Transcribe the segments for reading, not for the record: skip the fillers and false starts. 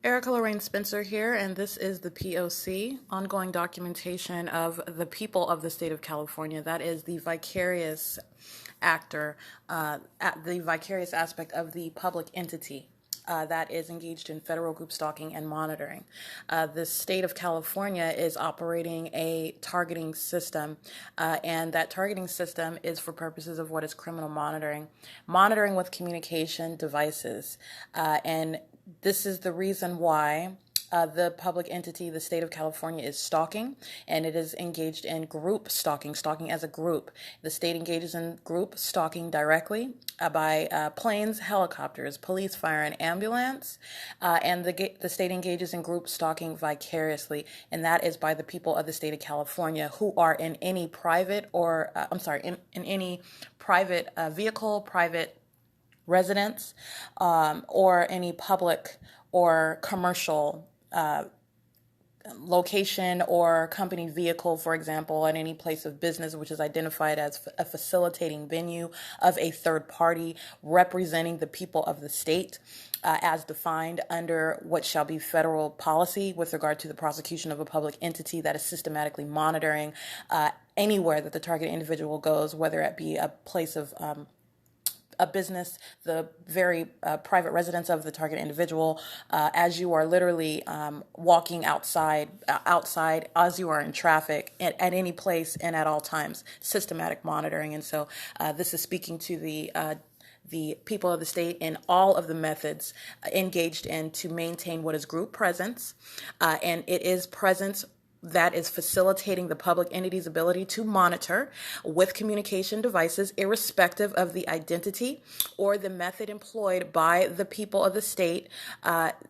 Erica Lorraine Spencer here, and this is the P.O.C, ongoing documentation of the people of the state of California. That is the vicarious actor, the vicarious aspect of the public entity. That is engaged in federal group stalking and monitoring. The state of California is operating a targeting system, and that targeting system is for purposes of what is criminal monitoring with communication devices. And this is the reason why the public entity, the state of California, is stalking, and it is engaged in group stalking as a group. The state engages in group stalking directly by planes, helicopters, police, fire, and ambulance, and the state engages in group stalking vicariously, and that is by the people of the state of California who are in any private or, in any private vehicle, private residence, or any public or commercial location or company vehicle, for example, at any place of business which is identified as a facilitating venue of a third party representing the people of the state, as defined under what shall be federal policy with regard to the prosecution of a public entity that is systematically monitoring anywhere that the target individual goes, whether it be a place of a business, the very private residence of the target individual, as you are literally walking outside as you are in traffic at any place and at all times, systematic monitoring. And so this is speaking to the people of the state in all of the methods engaged in to maintain what is group presence, and it is presence that is facilitating the public entity's ability to monitor with communication devices, irrespective of the identity or the method employed by the people of the state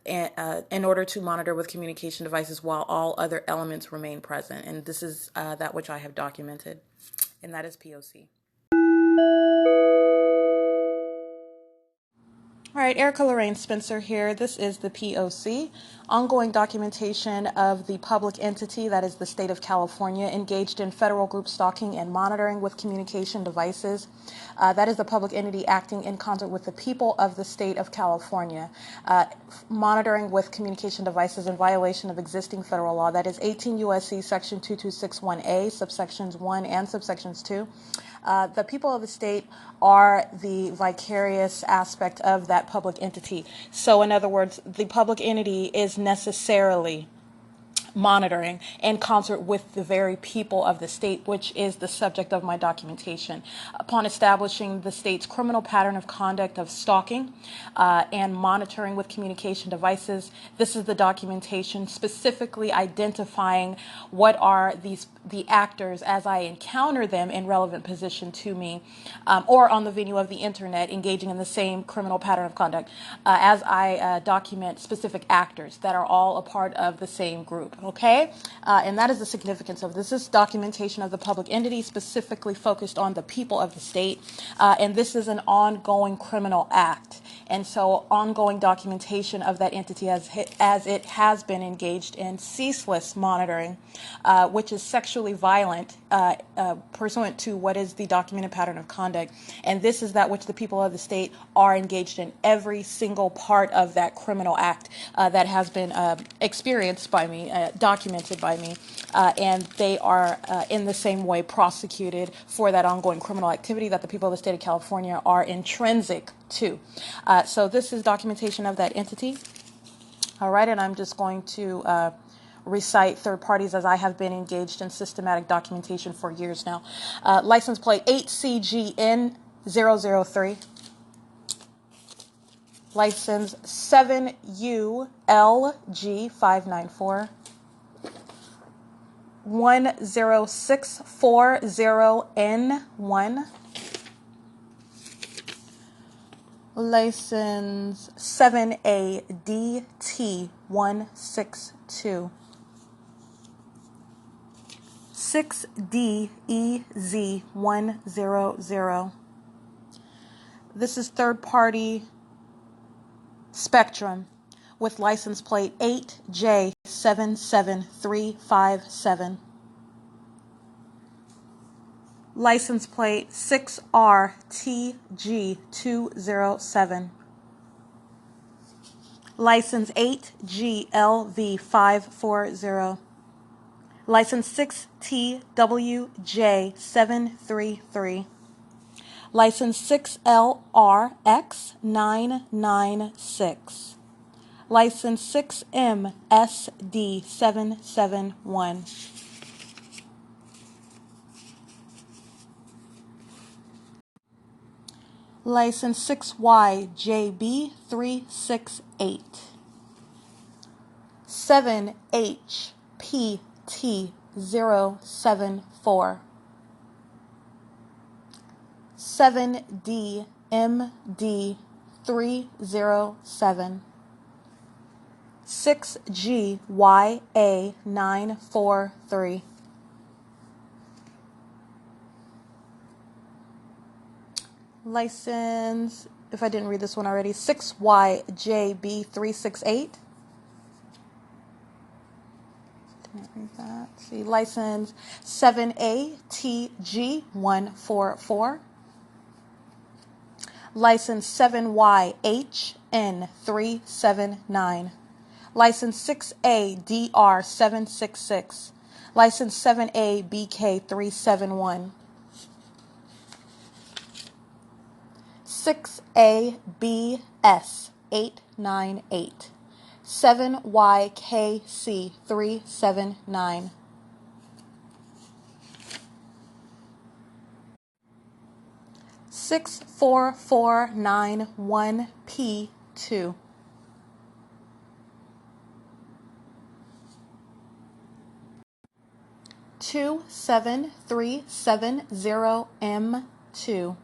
in order to monitor with communication devices while all other elements remain present. And this is that which I have documented, and that is POC. All right, Erica Lorraine Spencer here. This is the P.O.C, ongoing documentation of the public entity, that is the state of California, engaged in federal group stalking and monitoring with communication devices. That is the public entity acting in concert with the people of the state of California, monitoring with communication devices in violation of existing federal law. That is 18 U.S.C. section 2261A, subsections 1 and subsections 2. The people of the state are the vicarious aspect of that public entity. So in other words, the public entity is necessarily monitoring in concert with the very people of the state, which is the subject of my documentation. Upon establishing the state's criminal pattern of conduct of stalking and monitoring with communication devices, this is the documentation specifically identifying what are the actors as I encounter them in relevant position to me, or on the venue of the internet engaging in the same criminal pattern of conduct, as I document specific actors that are all a part of the same group. Okay, and that is the significance of this. This is documentation of the public entity specifically focused on the people of the state, and this is an ongoing criminal act. And so ongoing documentation of that entity as it has been engaged in ceaseless monitoring, which is sexually violent, pursuant to what is the documented pattern of conduct. And this is that which the people of the state are engaged in every single part of that criminal act that has been experienced by me, documented by me, and they are in the same way prosecuted for that ongoing criminal activity that the people of the state of California are intrinsic to. So this is documentation of that entity. All right, and I'm just going to recite third parties as I have been engaged in systematic documentation for years now. License plate 8CGN003. License 7ULG594. 10640N1. License 7ADT162. 6DEZ100. This is third party Spectrum with license plate 8J77357. License plate 6RTG207. License 8GLV540. License 6TWJ733. License 6LRX996. License 6MSD771. License 6YJB368. 7HPT074. 7DMD307. 6GYA943. License, if I didn't read this one already, 6YJB368. Didn't read that. See, license 7ATG144. License 7YHN379. License 6ADR766. License 7ABK371. 6ABS898. 7YKC379. 64491P2. 27370M2.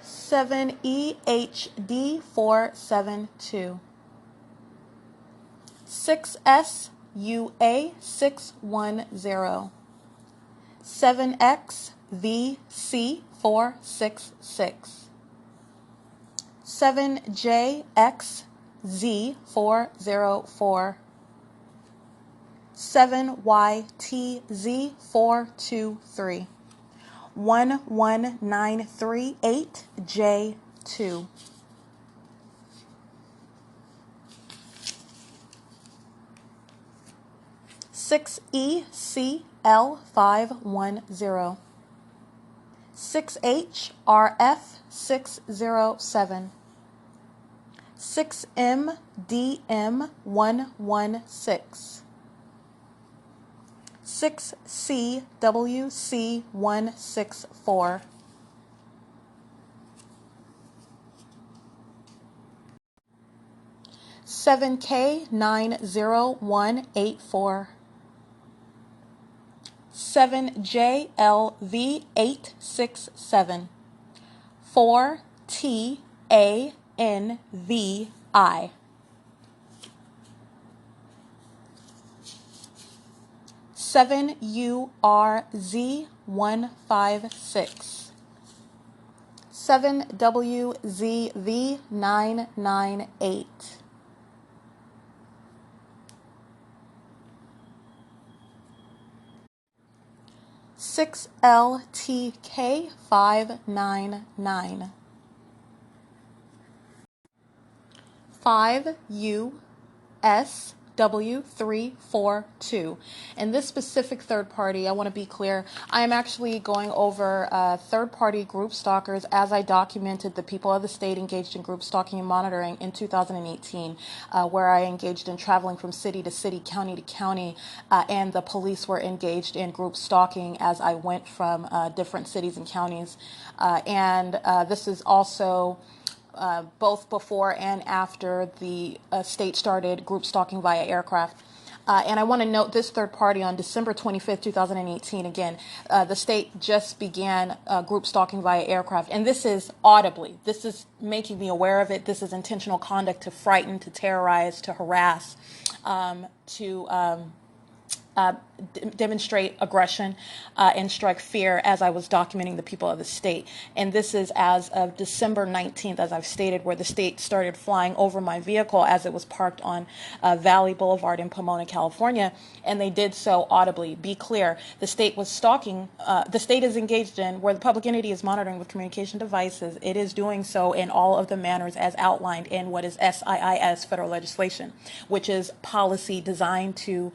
7EHD472. 6SUA610. 7XVC466. 7JXZ404. 7YTZ423. 11938J2. 6ECL510. 6HRF607. 6MDM116. 6CWC164. 7K90184. 7JLV867. 4TANVI. 7URZ156. 7WZV998. 6LTK599. 5USW342. And this specific third party, I want to be clear, I am actually going over third party group stalkers as I documented the people of the state engaged in group stalking and monitoring in 2018, where I engaged in traveling from city to city, county to county, and the police were engaged in group stalking as I went from different cities and counties. And this is also both before and after the state started group stalking via aircraft. And I want to note this third party on December 25th, 2018. Again, the state just began group stalking via aircraft. And this is audibly. This is making me aware of it. This is intentional conduct to frighten, to terrorize, to harass, to demonstrate aggression and strike fear as I was documenting the people of the state. And this is as of December 19th, as I've stated, where the state started flying over my vehicle as it was parked on Valley Boulevard in Pomona, California. And they did so audibly. Be clear, the state was stalking, the state is engaged in, where the public entity is monitoring with communication devices, it is doing so in all of the manners as outlined in what is S.I.I.S. federal legislation, which is policy designed to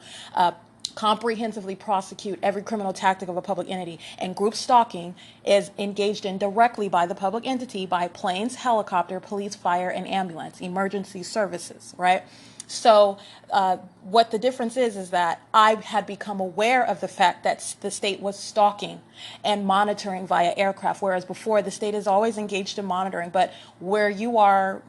comprehensively prosecute every criminal tactic of a public entity. And group stalking is engaged in directly by the public entity by planes, helicopter, police, fire, and ambulance, emergency services, right? So what the difference is that I had become aware of the fact that the state was stalking and monitoring via aircraft, whereas before the state is always engaged in monitoring. But where you are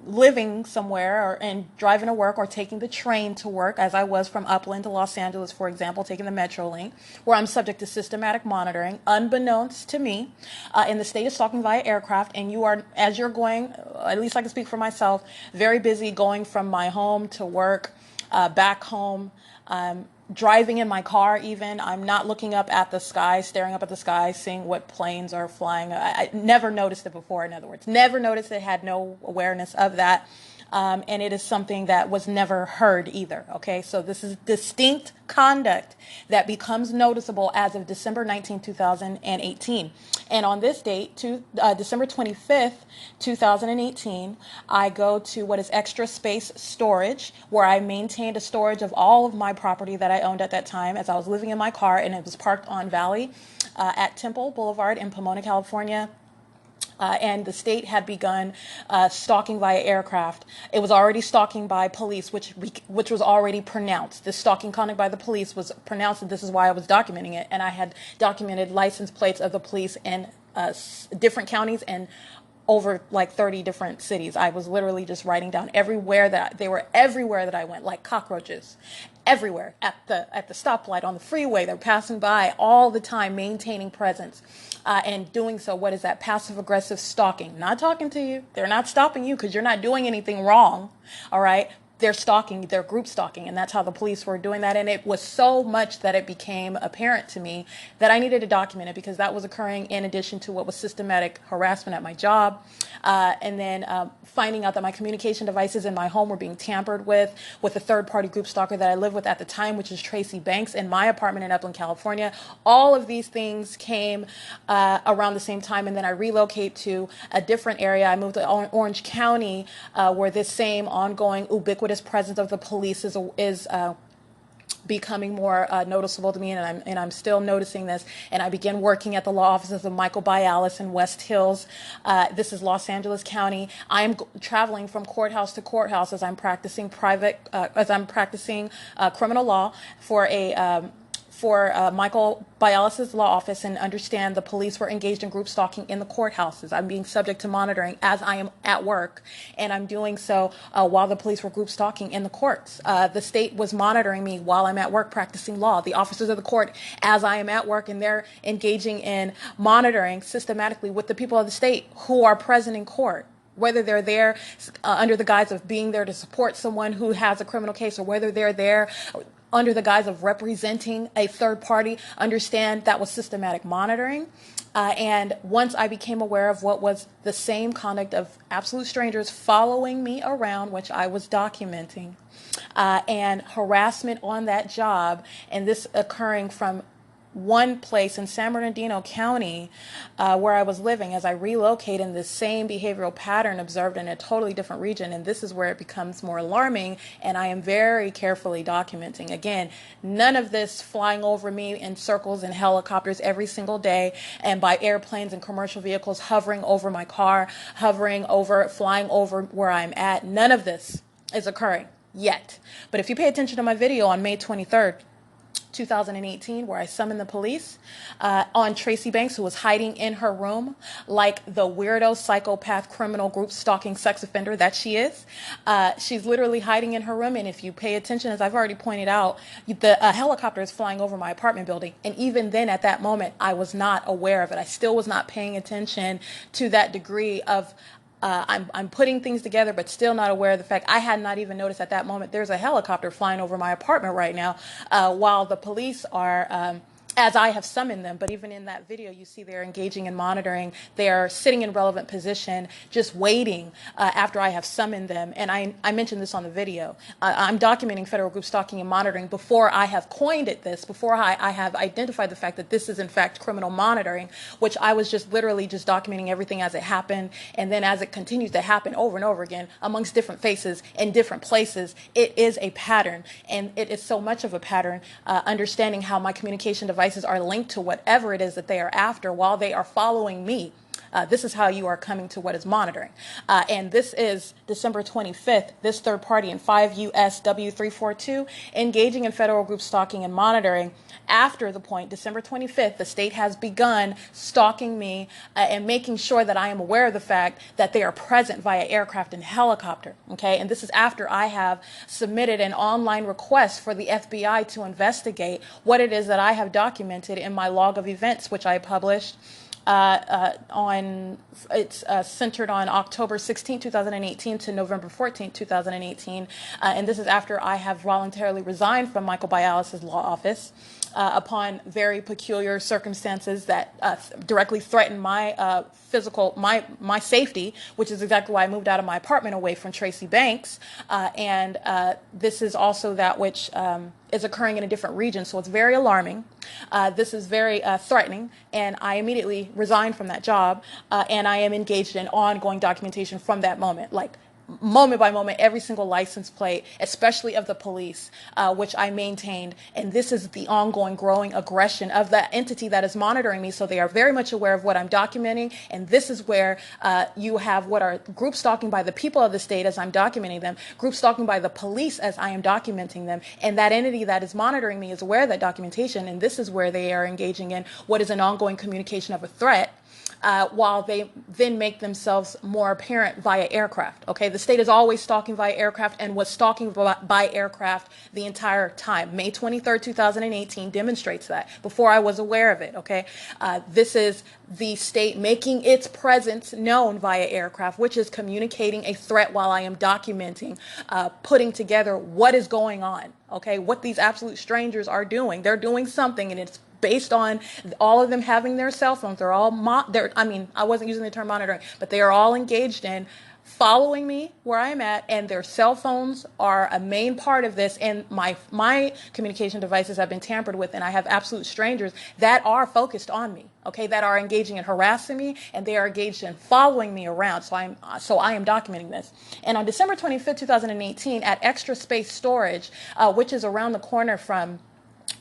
living somewhere and driving to work or taking the train to work, as I was from Upland to Los Angeles, for example, taking the Metrolink, where I'm subject to systematic monitoring, unbeknownst to me, and the state is stalking via aircraft, and you are, as you're going, at least I can speak for myself, very busy going from my home to work, back home, driving in my car even, I'm not looking up at the sky, staring up at the sky, seeing what planes are flying. I never noticed it before, in other words. Never noticed it, had no awareness of that. And it is something that was never heard either, okay? So this is distinct conduct that becomes noticeable as of December 19, 2018. And on this date, December 25th, 2018, I go to what is Extra Space Storage, where I maintained a storage of all of my property that I owned at that time as I was living in my car, and it was parked on Valley at Temple Boulevard in Pomona, California. And the state had begun stalking via aircraft. It was already stalking by police, which was already pronounced. This stalking conduct by the police was pronounced, and this is why I was documenting it. And I had documented license plates of the police in different counties and over like 30 different cities. I was literally just writing down everywhere that they were, everywhere that I went, like cockroaches, everywhere, at the stoplight, on the freeway. They're passing by all the time, maintaining presence. And doing so, what is that? Passive aggressive stalking. Not talking to you. They're not stopping you because you're not doing anything wrong. All right. They're stalking, they're group stalking, and that's how the police were doing that. And it was so much that it became apparent to me that I needed to document it, because that was occurring in addition to what was systematic harassment at my job. And then finding out that my communication devices in my home were being tampered with a third-party group stalker that I lived with at the time, which is Tracy Banks, in my apartment in Upland, California. All of these things came around the same time, and then I relocate to a different area. I moved to Orange County, where this same ongoing ubiquitous presence of the police is becoming more noticeable to me, and I'm still noticing this. And I began working at the law offices of Michael Bialis in West Hills. This is Los Angeles County. I am traveling from courthouse to courthouse as I'm practicing criminal law for Michael Bialis' law office, and understand the police were engaged in group stalking in the courthouses. I'm being subject to monitoring as I am at work, and I'm doing so while the police were group stalking in the courts. The state was monitoring me while I'm at work practicing law. The officers of the court, as I am at work, and they're engaging in monitoring systematically with the people of the state who are present in court, whether they're there under the guise of being there to support someone who has a criminal case, or whether they're there under the guise of representing a third party. Understand that was systematic monitoring. And once I became aware of what was the same conduct of absolute strangers following me around, which I was documenting, and harassment on that job, and this occurring from one place in San Bernardino County where I was living, as I relocate, in this same behavioral pattern observed in a totally different region. And this is where it becomes more alarming, and I am very carefully documenting. Again, none of this flying over me in circles and helicopters every single day, and by airplanes and commercial vehicles hovering over my car, flying over where I'm at. None of this is occurring yet. But if you pay attention to my video on May 23rd, 2018, where I summoned the police on Tracy Banks, who was hiding in her room like the weirdo, psychopath, criminal, group stalking sex offender that she is. She's literally hiding in her room, and if you pay attention, as I've already pointed out, the helicopter is flying over my apartment building, and even then, at that moment, I was not aware of it. I still was not paying attention to that degree of I'm putting things together, but still not aware of the fact I had not even noticed at that moment there's a helicopter flying over my apartment right now, while the police are, as I have summoned them. But even in that video, you see they're engaging in monitoring. They are sitting in relevant position, just waiting after I have summoned them. And I mentioned this on the video. I'm documenting federal group stalking and monitoring before I have coined it this, before I have identified the fact that this is in fact criminal monitoring, which I was just literally just documenting everything as it happened. And then as it continues to happen over and over again amongst different faces in different places, it is a pattern. And it is so much of a pattern, understanding how my communication devices are linked to whatever it is that they are after while they are following me. This is how you are coming to what is monitoring. And this is December 25th, this third party in 5 U.S. W342 engaging in federal group stalking and monitoring. After the point, December 25th, the state has begun stalking me and making sure that I am aware of the fact that they are present via aircraft and helicopter. Okay, and this is after I have submitted an online request for the FBI to investigate what it is that I have documented in my log of events, which I published. It's centered on October 16, 2018 to November 14, 2018. And this is after I have voluntarily resigned from Michael Bialis' law office upon very peculiar circumstances that directly threaten my my safety, which is exactly why I moved out of my apartment away from Tracy Banks. And this is also that which is occurring in a different region. So it's very alarming. This is very threatening, and I immediately resigned from that job, and I am engaged in ongoing documentation from that moment, like moment by moment, every single license plate, especially of the police, which I maintained. And this is the ongoing growing aggression of the entity that is monitoring me. So they are very much aware of what I'm documenting. And this is where you have what are group stalking by the people of the state as I'm documenting them, group stalking by the police as I am documenting them. And that entity that is monitoring me is aware of that documentation. And this is where they are engaging in what is an ongoing communication of a threat. While they then make themselves more apparent via aircraft. Okay, the state is always stalking via aircraft and was stalking by aircraft the entire time. May 23rd, 2018 demonstrates that before I was aware of it. Okay, this is the state making its presence known via aircraft, which is communicating a threat while I am documenting, putting together what is going on. Okay, what these absolute strangers are doing. They're doing something, and it's based on all of them having their cell phones. They're all, I wasn't using the term monitoring, but they are all engaged in following me where I am at, and their cell phones are a main part of this. And my communication devices have been tampered with, and I have absolute strangers that are focused on me, okay, that are engaging in harassing me, and they are engaged in following me around. So I am documenting this. And on December 25th, 2018, at Extra Space Storage, which is around the corner from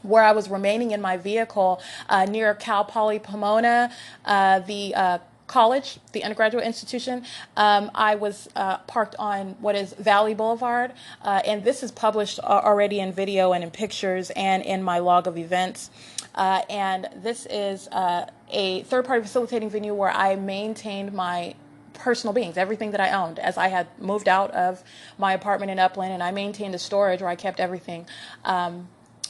where I was remaining in my vehicle near Cal Poly Pomona, the college, the undergraduate institution. I was parked on what is Valley Boulevard, and this is published already in video and in pictures and in my log of events. And this is a third-party facilitating venue where I maintained my personal beings, everything that I owned, as I had moved out of my apartment in Upland, and I maintained a storage where I kept everything.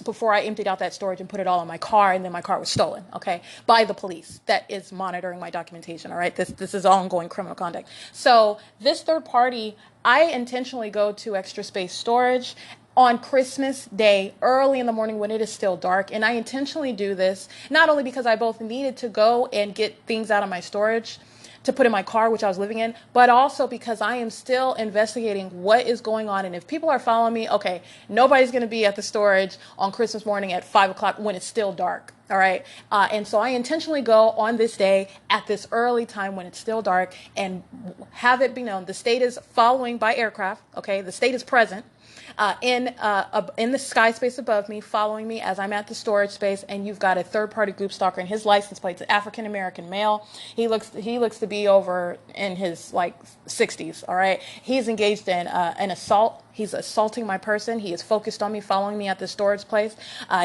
Before I emptied out that storage and put it all in my car, and then my car was stolen, okay, by the police that is monitoring my documentation, all right? This is ongoing criminal conduct. So this third party, I intentionally go to Extra Space Storage on Christmas Day, early in the morning when it is still dark, and I intentionally do this, not only because I both needed to go and get things out of my storage to put in my car, which I was living in, but also because I am still investigating what is going on. And if people are following me, okay, nobody's going to be at the storage on Christmas morning at 5 o'clock when it's still dark. All right. And so I intentionally go on this day at this early time when it's still dark and have it be known the state is following by aircraft. Okay. The state is present. In the sky space above me, following me as I'm at the storage space, and you've got a third-party group stalker, and his license plate's an African-American male. He looks to be over in his 60s. All right, he's engaged in an assault. He's assaulting my person. He is focused on me, following me at the storage place.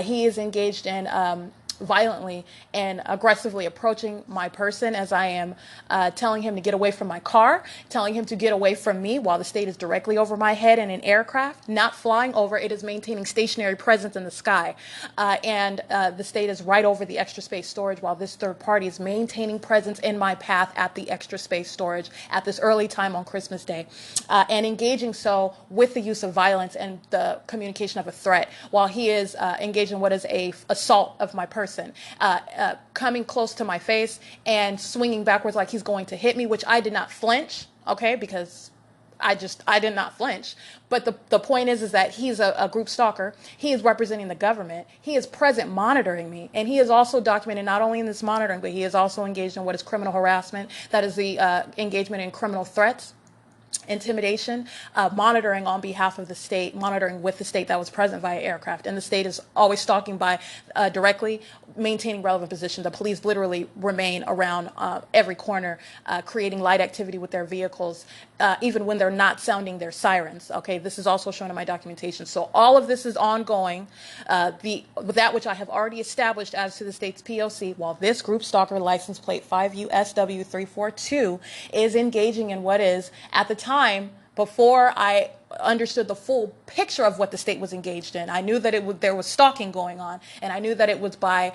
He is engaged in violently and aggressively approaching my person as I am telling him to get away from my car, telling him to get away from me while the state is directly over my head in an aircraft, not flying over. It is maintaining stationary presence in the sky. And the state is right over the extra space storage while this third party is maintaining presence in my path at the extra space storage at this early time on Christmas Day, and engaging so with the use of violence and the communication of a threat while he is engaged in what is a assault of my person. Coming close to my face and swinging backwards like he's going to hit me, which I did not flinch, okay, because I did not flinch. But the point is that he's a group stalker. He is representing the government. He is present monitoring me. And he is also documented not only in this monitoring, but he is also engaged in what is criminal harassment. That is the engagement in criminal threats, intimidation, monitoring on behalf of the state, monitoring with the state that was present via aircraft. And the state is always stalking by directly maintaining relevant position. The police literally remain around every corner, creating light activity with their vehicles, even when they're not sounding their sirens. Okay, this is also shown in my documentation. So all of this is ongoing. That which I have already established as to the state's P.O.C, while this group stalker license plate 5 U.S.W. 342 is engaging in what is, at the time, before I understood the full picture of what the state was engaged in, I knew that there was stalking going on, and I knew that it was by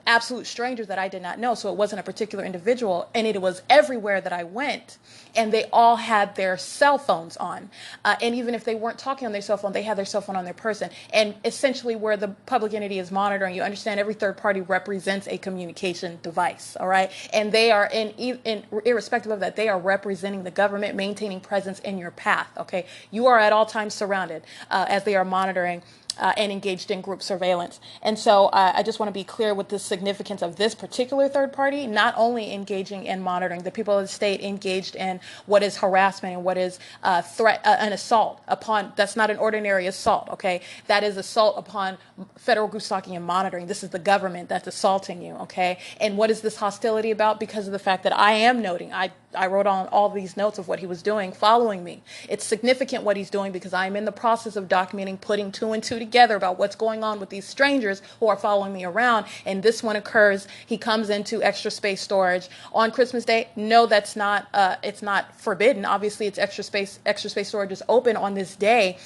absolute strangers that I did not know. So it wasn't a particular individual, and it was everywhere that I went, and they all had their cell phones on. And even if they weren't talking on their cell phone, they had their cell phone on their person. And essentially where the public entity is monitoring, you understand every third party represents a communication device, all right? And they are, irrespective of that, they are representing the government, maintaining presence in your path, okay? You are at all times surrounded as they are monitoring and engaged in group surveillance. And so I just want to be clear with the significance of this particular third party, not only engaging in monitoring, the people of the state engaged in what is harassment and what is threat, an assault upon, that's not an ordinary assault, okay? That is assault upon federal group stalking and monitoring. This is the government that's assaulting you, okay? And what is this hostility about? Because of the fact that I am noting, I wrote on all these notes of what he was doing following me. It's significant what he's doing because I'm in the process of documenting, putting two and two together about what's going on with these strangers who are following me around. And this one occurs, he comes into extra space storage on Christmas Day. No, that's not, it's not forbidden. Obviously it's extra space storage is open on this day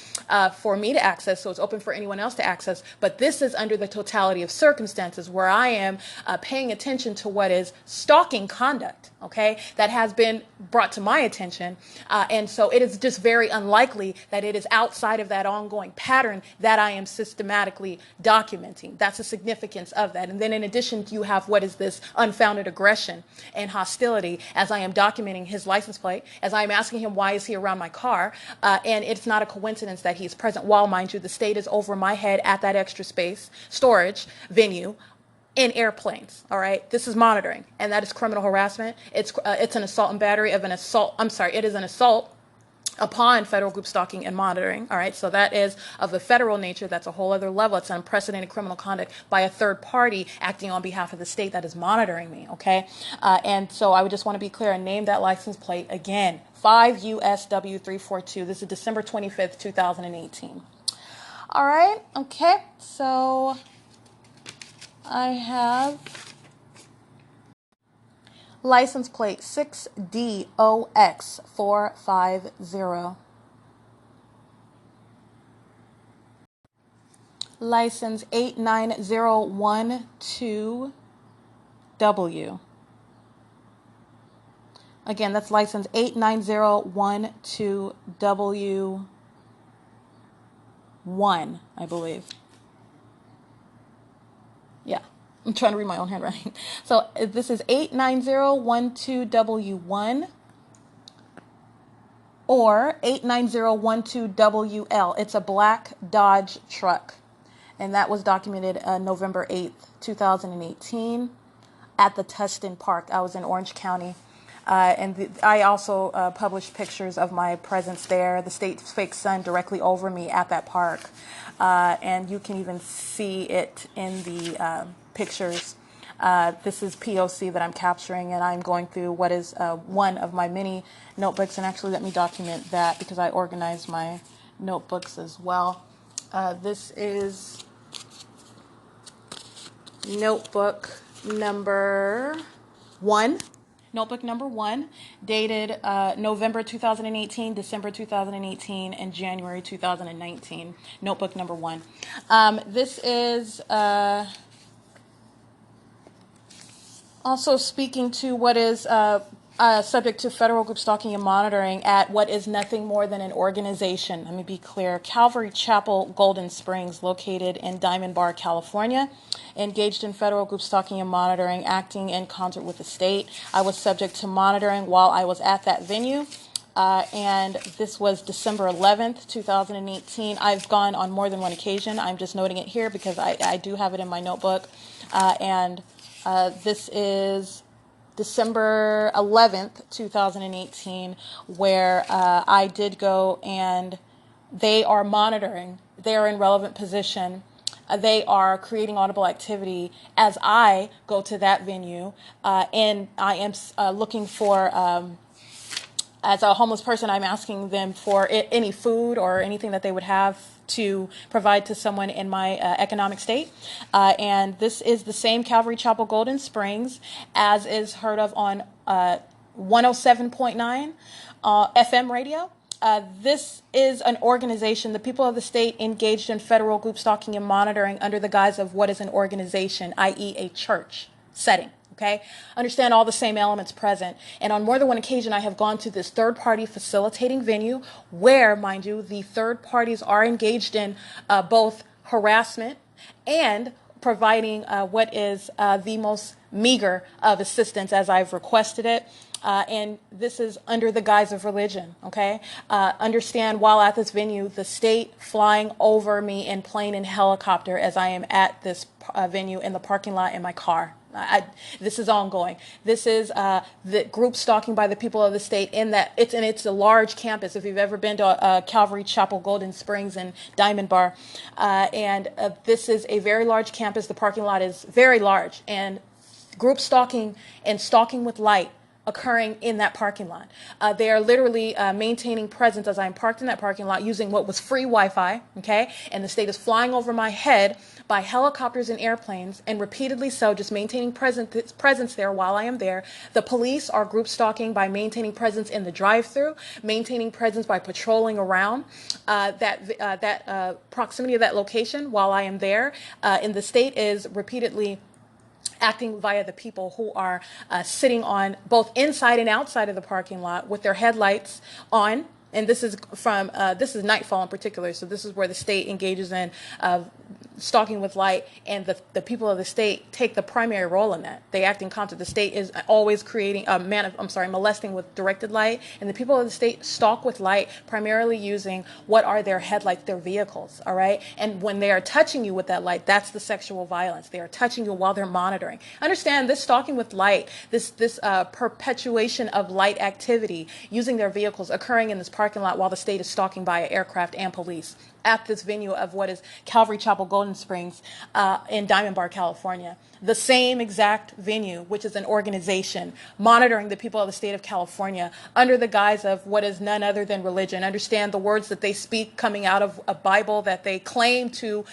for me to access. So it's open for anyone else to access. But this is under the totality of circumstances where I am paying attention to what is stalking conduct, okay, that has been brought to my attention. And so it is just very unlikely that it is outside of that ongoing pattern that I am systematically documenting. That's the significance of that. And then in addition, you have what is this unfounded aggression and hostility as I am documenting his license plate, as I am asking him why is he around my car, and it's not a coincidence that he's present while, mind you, the state is over my head at that extra space storage venue in airplanes, all right? This is monitoring, and that is criminal harassment. It's an assault and battery of an assault. I'm sorry, it is an assault upon federal group stalking and monitoring, all right? So that is of the federal nature. That's a whole other level. It's unprecedented criminal conduct by a third party acting on behalf of the state that is monitoring me, okay? And so I would just want to be clear and name that license plate again, 5 USW 342. This is December 25th, 2018. All right, okay, so I have license plate 6DOX450. License 89012W. Again, that's license 89012W1, I believe. Yeah, I'm trying to read my own handwriting. So this is 89012W1 or 89012WL. It's a black Dodge truck. And that was documented November 8th, 2018 at the Tustin Park. I was in Orange County. I also published pictures of my presence there, the state's fake sun directly over me at that park. And you can even see it in the pictures. This is P.O.C that I'm capturing, and I'm going through what is one of my many notebooks. And actually, let me document that because I organized my notebooks as well. This is notebook number 1. Notebook number 1, dated November 2018, December 2018, and January 2019. Notebook number 1. This is also speaking to what is subject to federal group stalking and monitoring at what is nothing more than an organization. Let me be clear. Calvary Chapel, Golden Springs, located in Diamond Bar, California, engaged in federal group stalking and monitoring, acting in concert with the state. I was subject to monitoring while I was at that venue. And this was December 11th, 2018. I've gone on more than one occasion. I'm just noting it here because I do have it in my notebook. This is December 11th, 2018, where I did go, and they are monitoring. They are in relevant position. They are creating audible activity as I go to that venue, and I am looking for, as a homeless person, I'm asking them for any food or anything that they would have to provide to someone in my economic state. And this is the same Calvary Chapel Golden Springs as is heard of on 107.9 FM radio. This is an organization, the people of the state engaged in federal group stalking and monitoring under the guise of what is an organization, i.e. a church setting. Okay, understand all the same elements present. And on more than one occasion, I have gone to this third-party facilitating venue where, mind you, the third parties are engaged in both harassment and providing what is the most meager of assistance as I've requested it. And this is under the guise of religion, okay? Understand, while at this venue, the state flying over me in plane and helicopter as I am at this venue in the parking lot in my car. This is ongoing. This is the group stalking by the people of the state in that it's a large campus. If you've ever been to Calvary Chapel, Golden Springs, and Diamond Bar, and this is a very large campus. The parking lot is very large, and group stalking and stalking with light occurring in that parking lot. They are literally maintaining presence as I'm parked in that parking lot using what was free Wi-Fi, okay? And the state is flying over my head by helicopters and airplanes, and repeatedly so, just maintaining presence there while I am there. The police are group stalking by maintaining presence in the drive-thru, maintaining presence by patrolling around that proximity of that location while I am there. And the state is repeatedly acting via the people who are sitting on both inside and outside of the parking lot with their headlights on. And this is from, this is nightfall in particular, so this is where the state engages in stalking with light, and the people of the state take the primary role in that. They act in concert. The state is always creating, molesting with directed light, and the people of the state stalk with light, primarily using what are their headlights, their vehicles, all right? And when they are touching you with that light, that's the sexual violence. They are touching you while they're monitoring. Understand, this stalking with light, this perpetuation of light activity using their vehicles occurring in this parking lot while the state is stalking by aircraft and police at this venue of what is Calvary Chapel, Golden Springs, in Diamond Bar, California. The same exact venue, which is an organization monitoring the people of the state of California under the guise of what is none other than religion. Understand the words that they speak coming out of a Bible that they claim to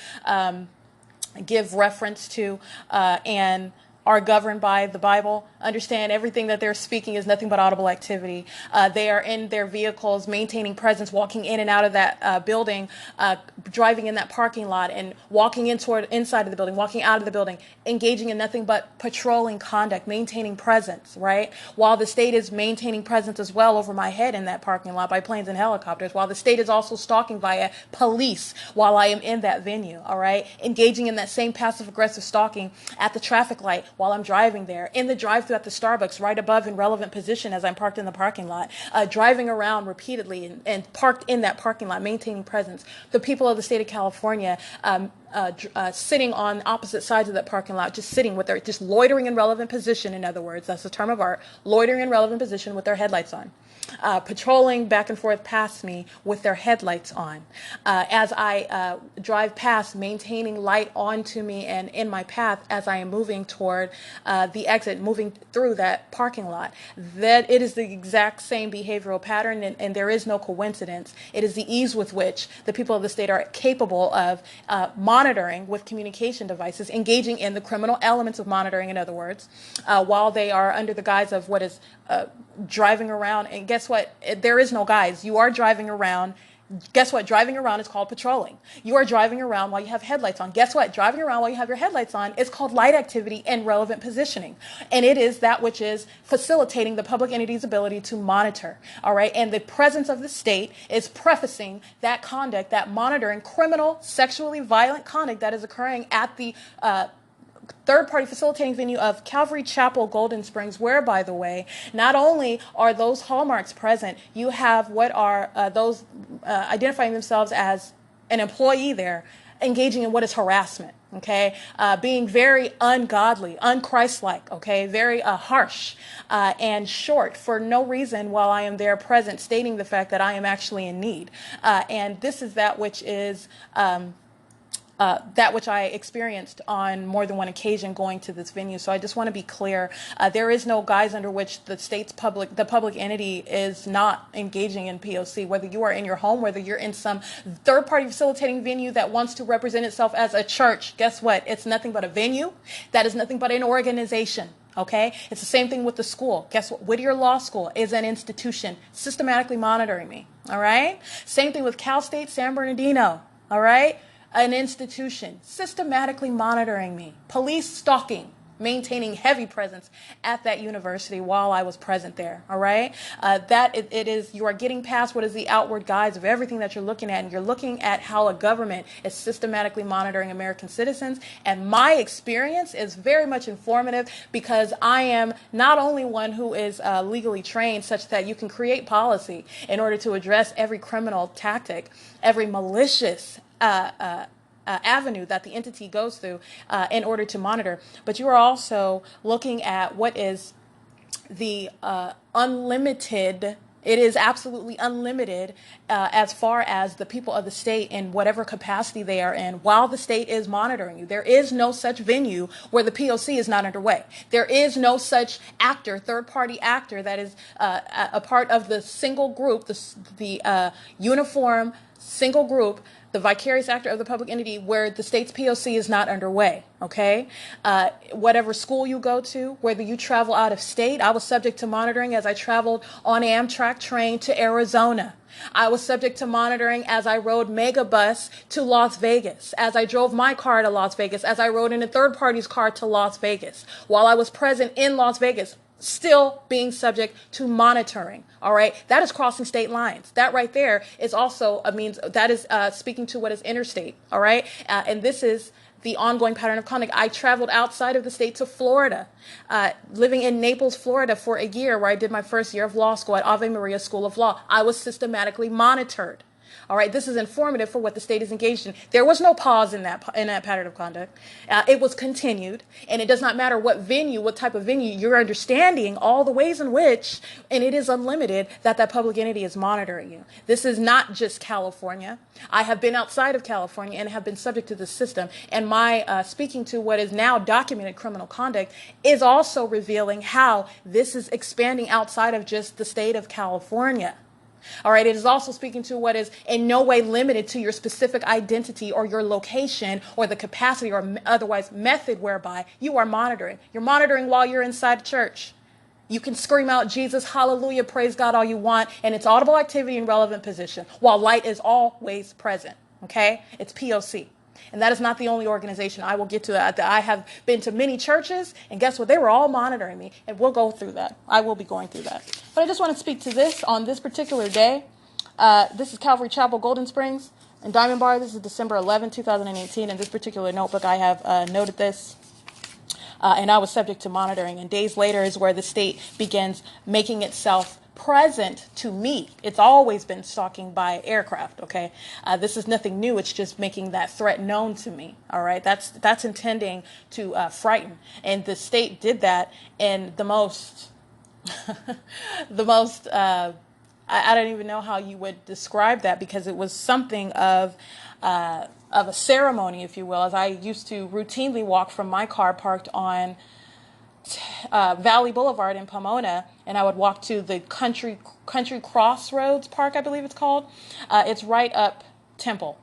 give reference to and are governed by the Bible. Understand, everything that they're speaking is nothing but audible activity. They are in their vehicles, maintaining presence, walking in and out of that building, driving in that parking lot, and walking in toward inside of the building, walking out of the building, engaging in nothing but patrolling conduct, maintaining presence, right? While the state is maintaining presence as well over my head in that parking lot by planes and helicopters, while the state is also stalking via police while I am in that venue, all right? Engaging in that same passive-aggressive stalking at the traffic light while I'm driving there, in the drive-thru at the Starbucks, right above in relevant position as I'm parked in the parking lot, driving around repeatedly and parked in that parking lot, maintaining presence. The people of the state of California sitting on opposite sides of that parking lot, just sitting with their, just loitering in relevant position, in other words, that's a term of art, loitering in relevant position with their headlights on. Patrolling back and forth past me with their headlights on. As I drive past, maintaining light onto me and in my path as I am moving toward the exit, moving through that parking lot. That it is the exact same behavioral pattern, and there is no coincidence. It is the ease with which the people of the state are capable of monitoring monitoring with communication devices, engaging in the criminal elements of monitoring, in other words, while they are under the guise of what is driving around. And guess what? There is no guise. You are driving around. Guess what? Driving around is called patrolling. You are driving around while you have headlights on. Guess what? Driving around while you have your headlights on is called light activity and relevant positioning. And it is that which is facilitating the public entity's ability to monitor. All right. And the presence of the state is prefacing that conduct, that monitoring criminal, sexually violent conduct that is occurring at the third-party facilitating venue of Calvary Chapel, Golden Springs, where, by the way, not only are those hallmarks present, you have what are those identifying themselves as an employee there, engaging in what is harassment, okay, being very ungodly, unchristlike, okay, very harsh and short for no reason while I am there present, stating the fact that I am actually in need. And this is that which is that which I experienced on more than one occasion going to this venue. So I just want to be clear. There is no guise under which the public entity is not engaging in P.O.C. Whether you are in your home, whether you're in some third-party facilitating venue that wants to represent itself as a church, guess what? It's nothing but a venue. That is nothing but an organization. Okay? It's the same thing with the school. Guess what? Whittier Law School is an institution systematically monitoring me. All right? Same thing with Cal State San Bernardino. All right? An institution systematically monitoring me, police stalking, maintaining heavy presence at that university while I was present there. All right. It is, you are getting past what is the outward guise of everything that you're looking at. And you're looking at how a government is systematically monitoring American citizens. And my experience is very much informative because I am not only one who is legally trained such that you can create policy in order to address every criminal tactic, every malicious avenue that the entity goes through in order to monitor. But you are also looking at what is the unlimited. It is absolutely unlimited as far as the people of the state in whatever capacity they are in while the state is monitoring you. There is no such venue where the P.O.C. is not underway. There is no such actor, third-party actor that is a part of the single group, the uniform single group, the vicarious actor of the public entity where the state's P.O.C. is not underway, okay? Whatever school you go to, whether you travel out of state, I was subject to monitoring as I traveled on Amtrak train to Arizona. I was subject to monitoring as I rode Megabus to Las Vegas, as I drove my car to Las Vegas, as I rode in a third party's car to Las Vegas. While I was present in Las Vegas, still being subject to monitoring. All right. That is crossing state lines. That right there is also a means that is speaking to what is interstate. All right. And this is the ongoing pattern of conduct. I traveled outside of the state to Florida, living in Naples, Florida for a year where I did my first year of law school at Ave Maria School of Law. I was systematically monitored. All right, this is informative for what the state is engaged in. There was no pause in that pattern of conduct. It was continued, and it does not matter what venue, what type of venue, you're understanding all the ways in which, and it is unlimited, that public entity is monitoring you. This is not just California. I have been outside of California and have been subject to this system, and my speaking to what is now documented criminal conduct is also revealing how this is expanding outside of just the state of California. All right. It is also speaking to what is in no way limited to your specific identity or your location or the capacity or otherwise method whereby you are monitoring. You're monitoring while you're inside church. You can scream out Jesus, hallelujah, praise God all you want, and it's audible activity in relevant position while light is always present. OK, it's P.O.C. And that is not the only organization. I will get to that. I have been to many churches, and guess what? They were all monitoring me, and we'll go through that. I will be going through that. But I just want to speak to this on this particular day. This is Calvary Chapel, Golden Springs, and Diamond Bar. This is December 11, 2018. In this particular notebook, I have noted this. And I was subject to monitoring. And days later is where the state begins making itself present to me. It's always been stalking by aircraft, okay? This is nothing new. It's just making that threat known to me, all right? That's intending to frighten. And the state did that in the most, I don't even know how you would describe that, because it was something of a ceremony, if you will, as I used to routinely walk from my car parked on Valley Boulevard in Pomona, and I would walk to the Country Crossroads Park, I believe it's called. It's right up Temple.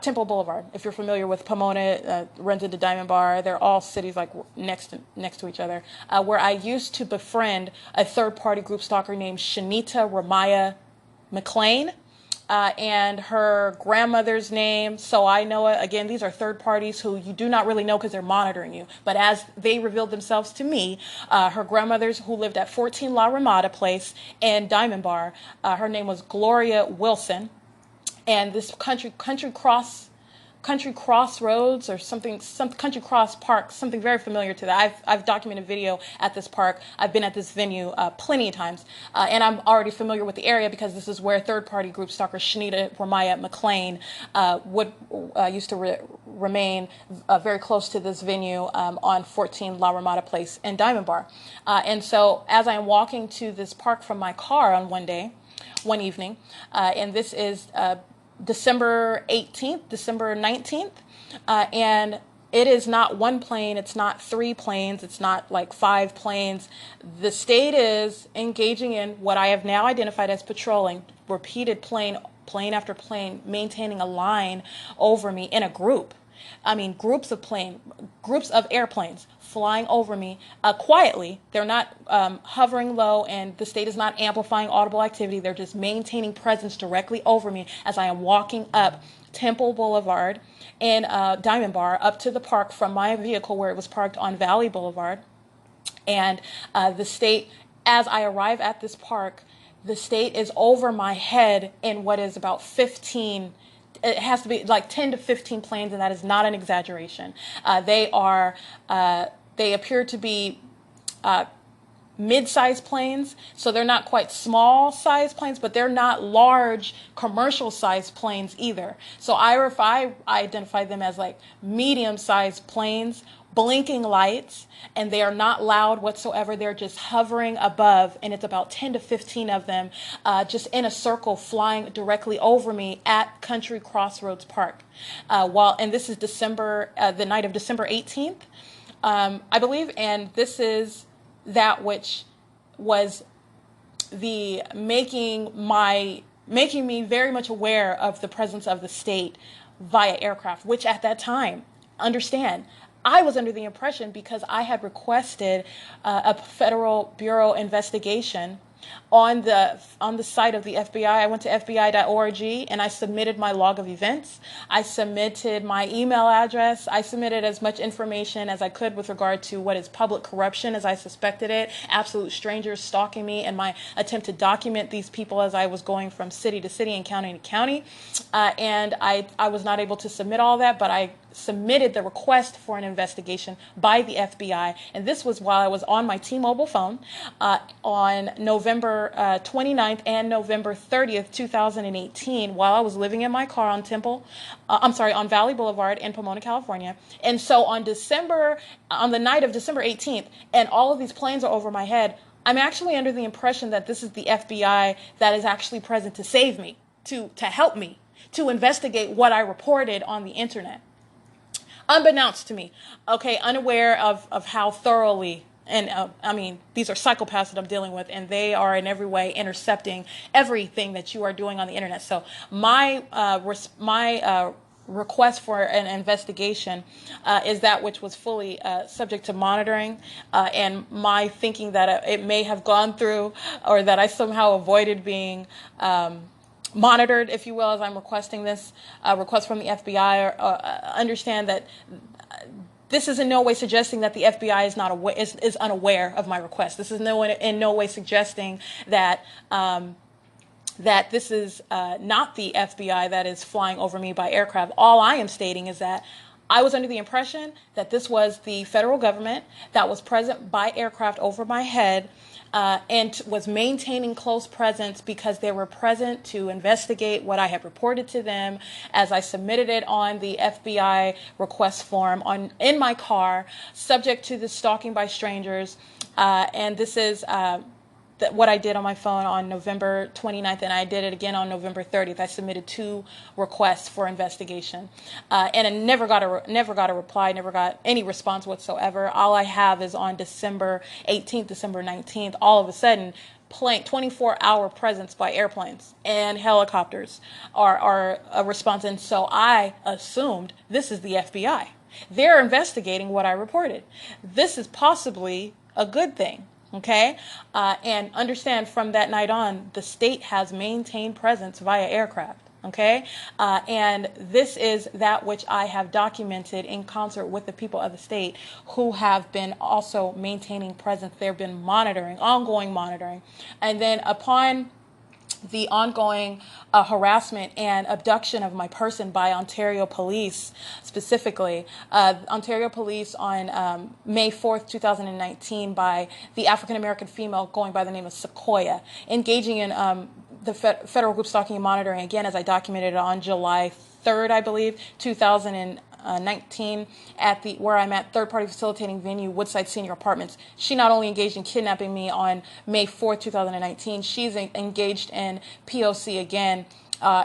Temple Boulevard. If you're familiar with Pomona, rented to Diamond Bar, they're all cities like next to each other, where I used to befriend a third-party group stalker named Shanita Ramaya McLean. And her grandmother's name, so I know it. Again, these are third parties who you do not really know because they're monitoring you. But as they revealed themselves to me, her grandmother's, who lived at 14 La Ramada Place in Diamond Bar, her name was Gloria Wilson. And this country crossroads or something, some country cross park, something very familiar to that. I've documented video at this park. I've been at this venue plenty of times, and I'm already familiar with the area because this is where third-party group stalker Shanita Ramaya McLean used to remain very close to this venue on 14 La Ramada Place in Diamond Bar. And so as I'm walking to this park from my car on one evening, and this is December 18th, December 19th, and it is not one plane, it's not 3 planes, it's not like 5 planes. The state is engaging in what I have now identified as patrolling, repeated plane after plane, maintaining a line over me in a group. I mean, groups of airplanes flying over me quietly. They're not hovering low, and the state is not amplifying audible activity. They're just maintaining presence directly over me as I am walking up Temple Boulevard in Diamond Bar up to the park from my vehicle where it was parked on Valley Boulevard. And the state, as I arrive at this park, the state is over my head in what is about 15. It has to be like 10 to 15 planes, and that is not an exaggeration. They appear to be mid-sized planes, so they're not quite small-sized planes, but they're not large commercial-sized planes either. So I identify them as like medium-sized planes, blinking lights, and they are not loud whatsoever. They're just hovering above, and it's about 10 to 15 of them just in a circle flying directly over me at Country Crossroads Park. And this is the night of December 18th, I believe, and this is that which was the making me very much aware of the presence of the state via aircraft, which at that time, understand, I was under the impression, because I had requested a Federal Bureau investigation on the site of the FBI. I went to FBI.org and I submitted my log of events. I submitted my email address. I submitted as much information as I could with regard to what is public corruption as I suspected it, absolute strangers stalking me, and my attempt to document these people as I was going from city to city and county to county. And I was not able to submit all that, but I submitted the request for an investigation by the FBI, and this was while I was on my T-Mobile phone on November 29th and November 30th, 2018, while I was living in my car on on Valley Boulevard in Pomona, California. And so on the night of December 18th, and all of these planes are over my head, I'm actually under the impression that this is the FBI that is actually present to save me, to help me, to investigate what I reported on the internet. Unbeknownst to me, okay, unaware of how thoroughly, and I mean, these are psychopaths that I'm dealing with, and they are in every way intercepting everything that you are doing on the internet. So my request for an investigation is that which was fully subject to monitoring, and my thinking that it may have gone through, or that I somehow avoided being monitored, if you will, as I'm requesting this request from the FBI. Understand that this is in no way suggesting that the FBI is unaware of my request. This is in no way suggesting that that this is not the FBI that is flying over me by aircraft. All I am stating is that I was under the impression that this was the federal government that was present by aircraft over my head, and was maintaining close presence because they were present to investigate what I had reported to them as I submitted it on the FBI request form in my car, subject to the stalking by strangers. And this is what I did on my phone on November 29th, and I did it again on November 30th. I submitted 2 requests for investigation, and I never got a reply, never got any response whatsoever. All I have is on December 18th, December 19th, all of a sudden, plane 24-hour presence by airplanes and helicopters are a response. And so I assumed this is the FBI. They're investigating what I reported. This is possibly a good thing. Okay, and understand from that night on, the state has maintained presence via aircraft. Okay, and this is that which I have documented in concert with the people of the state who have been also maintaining presence. They've been monitoring, ongoing monitoring, and then upon the ongoing harassment and abduction of my person by Ontario police, specifically Ontario police on May 4th, 2019, by the African-American female going by the name of Sequoia, engaging in the federal group stalking and monitoring, again, as I documented on July 3rd, I believe, 2019, at where I'm at, third-party facilitating venue, Woodside Senior Apartments. She not only engaged in kidnapping me on May 4th, 2019, she's engaged in P.O.C. again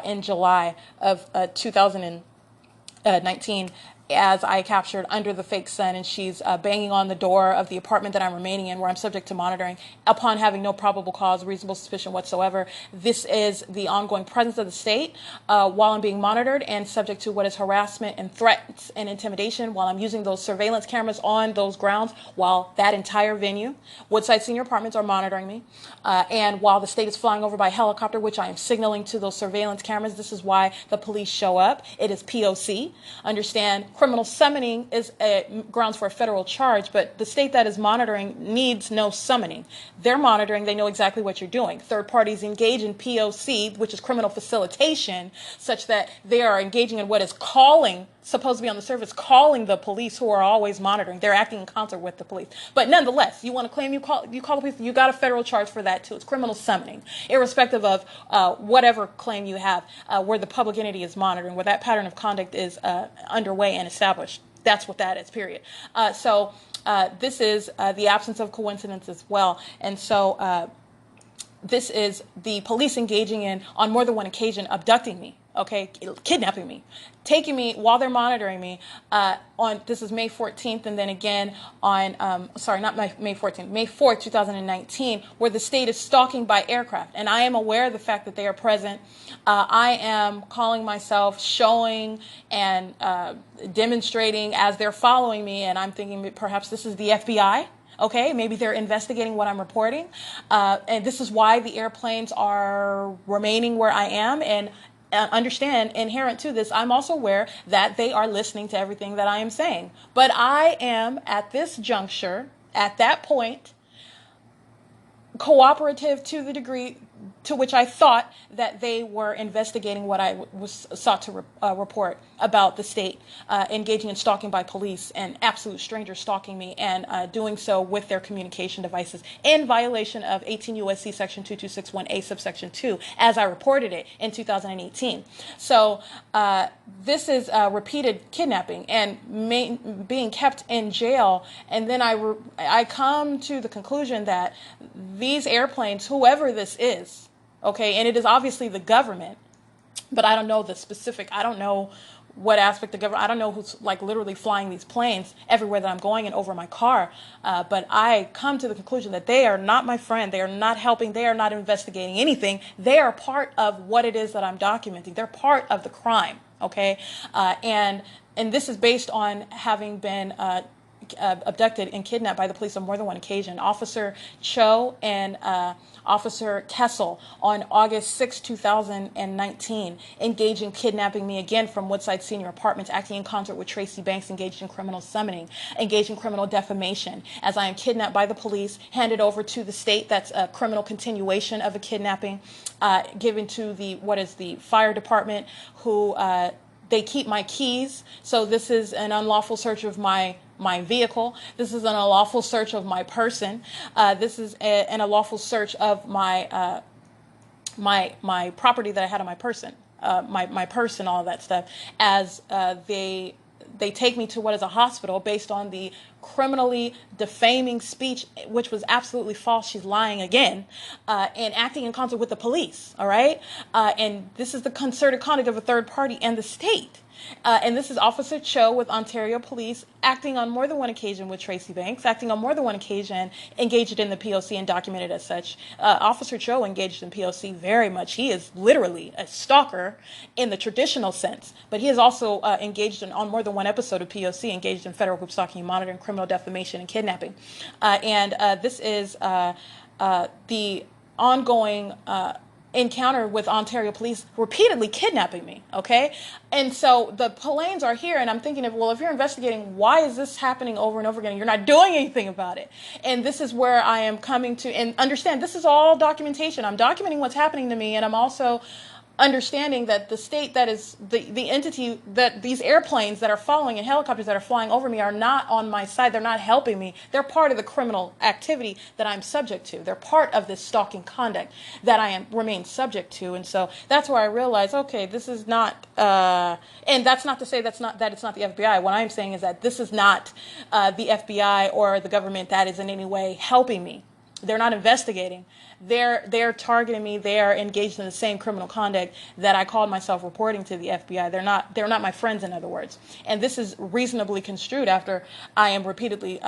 in July of 2019, as I captured under the fake sun, and she's banging on the door of the apartment that I'm remaining in, where I'm subject to monitoring, upon having no probable cause, reasonable suspicion whatsoever. This is the ongoing presence of the state while I'm being monitored and subject to what is harassment and threats and intimidation while I'm using those surveillance cameras on those grounds, while that entire venue, Woodside Senior Apartments, are monitoring me, and while the state is flying over by helicopter, which I am signaling to those surveillance cameras. This is why the police show up. It is P.O.C. Understand, criminal summoning is grounds for a federal charge, but the state that is monitoring needs no summoning. They're monitoring. They know exactly what you're doing. Third parties engage in P.O.C., which is criminal facilitation, such that they are engaging in what is supposed to be on the surface, calling the police, who are always monitoring. They're acting in concert with the police. But nonetheless, you want to claim you call the police, you got a federal charge for that too. It's criminal summoning, irrespective of whatever claim you have, where the public entity is monitoring, where that pattern of conduct is underway and established. That's what that is, period. So this is the absence of coincidence as well. And so this is the police engaging in, on more than one occasion, abducting me. Okay, kidnapping me, taking me while they're monitoring me. This is May 14th, and then again on May 14th, May 4th, 2019, where the state is stalking by aircraft, and I am aware of the fact that they are present. I am calling myself, showing and demonstrating as they're following me, and I'm thinking perhaps this is the FBI. Okay, maybe they're investigating what I'm reporting, and this is why the airplanes are remaining where I am. And understand, inherent to this, I'm also aware that they are listening to everything that I am saying. But I am, at this juncture, at that point, cooperative to the degree to which I thought that they were investigating what I was sought to report about the state engaging in stalking by police and absolute strangers stalking me, and doing so with their communication devices in violation of 18 U.S.C. section 2261A subsection 2, as I reported it in 2018. So this is repeated kidnapping and being kept in jail, and then I come to the conclusion that these airplanes, whoever this is, okay, and it is obviously the government, but I don't know the specific, I don't know what aspect of government, I don't know who's like literally flying these planes everywhere that I'm going and over my car, but I come to the conclusion that they are not my friend, they are not helping, they are not investigating anything, they are part of what it is that I'm documenting, they're part of the crime, okay, and this is based on having been abducted and kidnapped by the police on more than one occasion. Officer Cho and Officer Kessel on August 6, 2019, engaged in kidnapping me again from Woodside Senior Apartments, acting in concert with Tracy Banks, engaged in criminal summoning, engaged in criminal defamation, as I am kidnapped by the police, handed over to the state. That's a criminal continuation of a kidnapping, given to the fire department, who they keep my keys. So this is an unlawful search of my vehicle. This is an unlawful search of my person. This is an unlawful search of my my property that I had on my person, my purse and all of that stuff. As they take me to what is a hospital based on the criminally defaming speech, which was absolutely false. She's lying again, and acting in concert with the police. All right, and this is the concerted conduct of a third party and the state. And this is Officer Cho with Ontario Police, acting on more than one occasion with Tracy Banks, acting on more than one occasion, engaged in the P.O.C. and documented as such. Officer Cho engaged in P.O.C. very much. He is literally a stalker in the traditional sense, but he is also engaged on more than one episode of P.O.C., engaged in federal group stalking, monitoring, criminal defamation, and kidnapping. And this is the ongoing encounter with Ontario Police repeatedly kidnapping me, okay? And so the planes are here, and I'm thinking of, well, if you're investigating, why is this happening over and over again? You're not doing anything about it. And this is where I am coming to, and understand, this is all documentation. I'm documenting what's happening to me, and I'm also understanding that the state that is the entity, that these airplanes that are following and helicopters that are flying over me are not on my side. They're not helping me. They're part of the criminal activity that I'm subject to. They're part of this stalking conduct that I remain subject to. And so that's where I realized, okay, this is not, and that's not to say that it's not the FBI. What I'm saying is that this is not the FBI or the government that is in any way helping me. They're not investigating. They're targeting me. They are engaged in the same criminal conduct that I called myself reporting to the FBI. They're not my friends, in other words. And this is reasonably construed after I am repeatedly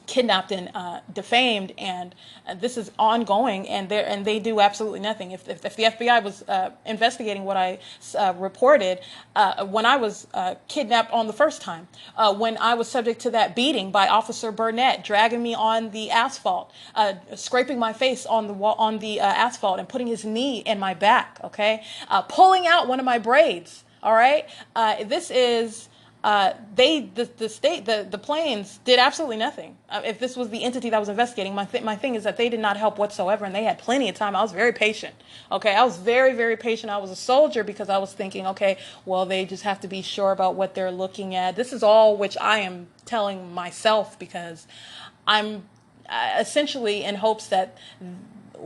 kidnapped and defamed, and this is ongoing, and they do absolutely nothing. If the FBI was investigating what I reported when I was kidnapped on the first time, when I was subject to that beating by Officer Burnett, dragging me on the asphalt, scraping my face on the wall, on the asphalt, and putting his knee in my back, okay, pulling out one of my braids. All right, this is. The planes did absolutely nothing. If this was the entity that was investigating, my thing is that they did not help whatsoever, and they had plenty of time. I was very patient. Okay, I was very, very patient. I was a soldier because I was thinking, okay, well, they just have to be sure about what they're looking at. This is all which I am telling myself because I'm essentially in hopes that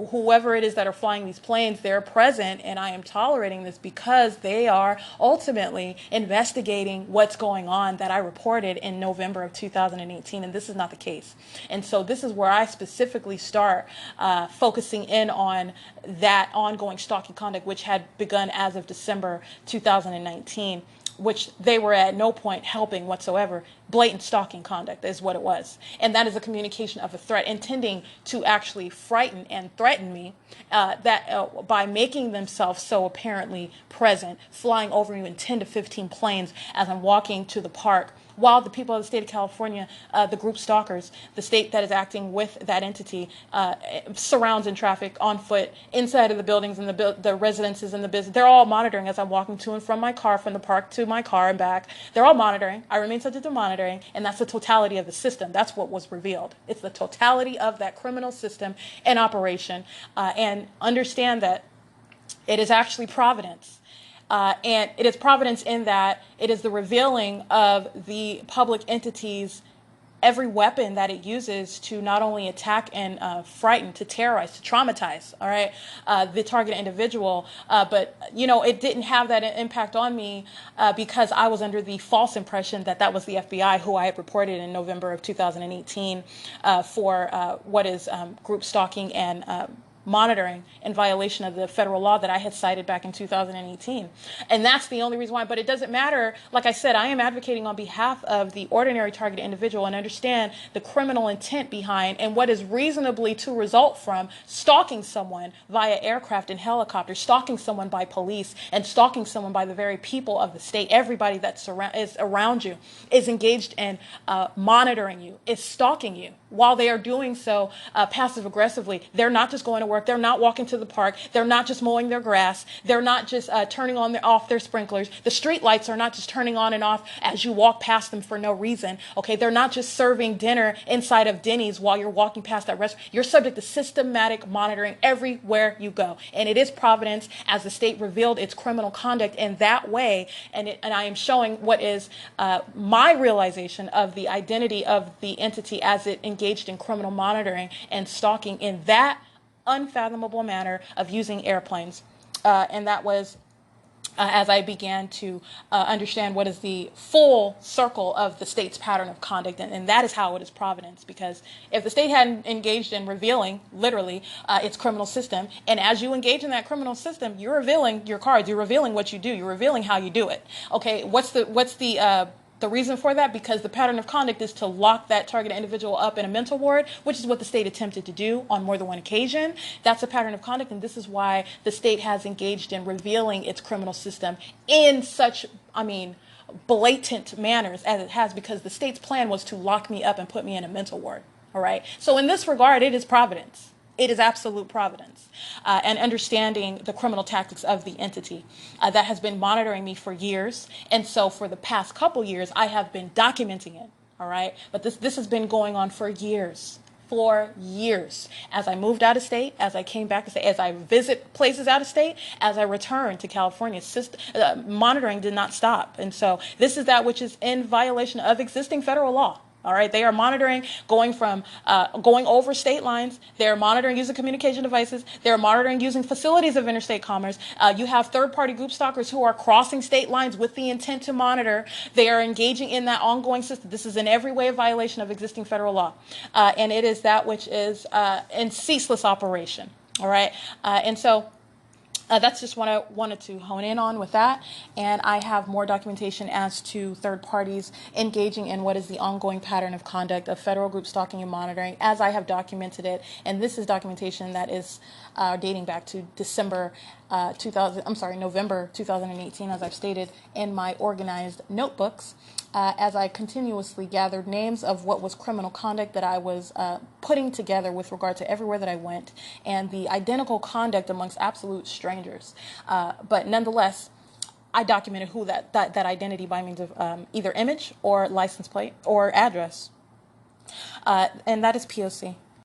whoever it is that are flying these planes, they're present, and I am tolerating this because they are ultimately investigating what's going on that I reported in November of 2018, and this is not the case. And so this is where I specifically start focusing in on that ongoing stalking conduct, which had begun as of December 2019, which they were at no point helping whatsoever. Blatant stalking conduct is what it was. And that is a communication of a threat, intending to actually frighten and threaten me by making themselves so apparently present, flying over me in 10 to 15 planes as I'm walking to the park, while the people of the state of California, the group stalkers, the state that is acting with that entity, surrounds in traffic, on foot, inside of the buildings and the residences and the business. They're all monitoring as I'm walking to and from my car, from the park to my car and back. They're all monitoring. I remain subject to monitoring, and that's the totality of the system. That's what was revealed. It's the totality of that criminal system in operation. And understand that it is actually providence. And it is providence in that it is the revealing of the public entity's every weapon that it uses to not only attack and frighten, to terrorize, to traumatize, all right, the target individual. But, you know, it didn't have that impact on me because I was under the false impression that that was the FBI, who I had reported in November of 2018 for what is group stalking and monitoring in violation of the federal law that I had cited back in 2018. And that's the only reason why. But it doesn't matter. Like I said, I am advocating on behalf of the ordinary targeted individual and understand the criminal intent behind and what is reasonably to result from stalking someone via aircraft and helicopters, stalking someone by police, and stalking someone by the very people of the state. Everybody that is around you is engaged in monitoring you, is stalking you. While they are doing so passive aggressively, they're not just going to work. They're not walking to the park. They're not just mowing their grass. They're not just turning on off their sprinklers. The street lights are not just turning on and off as you walk past them for no reason. Okay, they're not just serving dinner inside of Denny's while you're walking past that restaurant. You're subject to systematic monitoring everywhere you go. And it is providence, as the state revealed its criminal conduct in that way. And I am showing what is my realization of the identity of the entity as it engaged in criminal monitoring and stalking in that unfathomable manner of using airplanes. And that was as I began to understand what is the full circle of the state's pattern of conduct, and that is how it is providence. Because if the state hadn't engaged in revealing, literally, its criminal system, and as you engage in that criminal system, you're revealing your cards, you're revealing what you do, you're revealing how you do it. Okay, what's the reason for that? Because the pattern of conduct is to lock that targeted individual up in a mental ward, which is what the state attempted to do on more than one occasion. That's a pattern of conduct, and this is why the state has engaged in revealing its criminal system in such, blatant manners as it has, because the state's plan was to lock me up and put me in a mental ward. All right? So in this regard, it is providence. It is absolute providence, and understanding the criminal tactics of the entity that has been monitoring me for years. And so for the past couple years, I have been documenting it, all right? But this has been going on for years. As I moved out of state, as I came back to state, as I visit places out of state, as I returned to California, monitoring did not stop. And so this is that which is in violation of existing federal law. All right, they are monitoring going over state lines. They're monitoring using communication devices. They're monitoring using facilities of interstate commerce. You have third-party group stalkers who are crossing state lines with the intent to monitor. They are engaging in that ongoing system. This is in every way a violation of existing federal law, and it is that which is in ceaseless operation. All right, and so. That's just what I wanted to hone in on with that. And I have more documentation as to third parties engaging in what is the ongoing pattern of conduct of federal group stalking and monitoring, as I have documented it. And this is documentation that is dating back to November 2018, as I've stated in my organized notebooks, as I continuously gathered names of what was criminal conduct that I was putting together with regard to everywhere that I went, and the identical conduct amongst absolute strangers. But nonetheless, I documented who that identity by means of either image or license plate or address. And that is P.O.C.